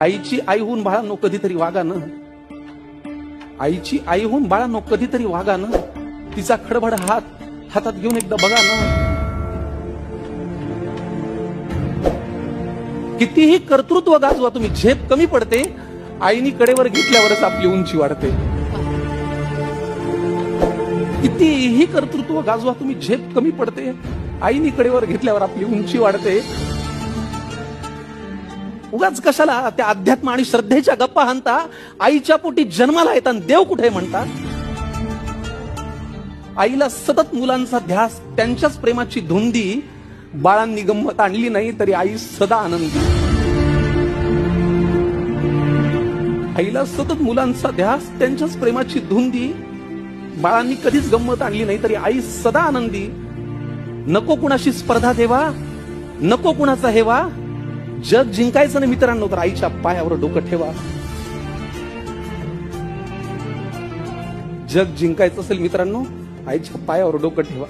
आईची आई होऊन बाळांनो कधीतरी वागा ना. आईची आई होऊन बाळांनो कधीतरी वागा ना. तिचा खडबड हातात घेऊन एकदा बघा ना. कितीही कर्तृत्व गाजवा तुम्ही, झेप कमी पडते. आईनी कडेवर घेतल्यावरच आपली उंची वाढते. कितीही कर्तृत्व गाजवा तुम्ही, झेप कमी पडते. आईनी कडेवर घेतल्यावर आपली उंची वाढते. उगाच कशाला त्या अध्यात्म आणि श्रद्धेच्या गप्पा हाणता. आईच्या पोटी जन्माला येतात देव कुठे म्हणतात. आईला सतत मुलांचा ध्यास, त्यांच्याच प्रेमाची धुंदी. बाळांनी गंमत आणली नाही तरी आई सदा आनंदी. आईला सतत मुलांचा ध्यास, त्यांच्याच प्रेमाची धुंदी. बाळांनी कधीच गंमत आणली नाही तरी आई सदा आनंदी. नको कुणाशी स्पर्धा देवा, नको कुणाचा हेवा. जग जिंकायचं ना मित्रांनो तर आईच्या पायावर डोकं ठेवा. जग जिंकायचं असेल मित्रांनो, आईच्या पायावर डोकं ठेवा.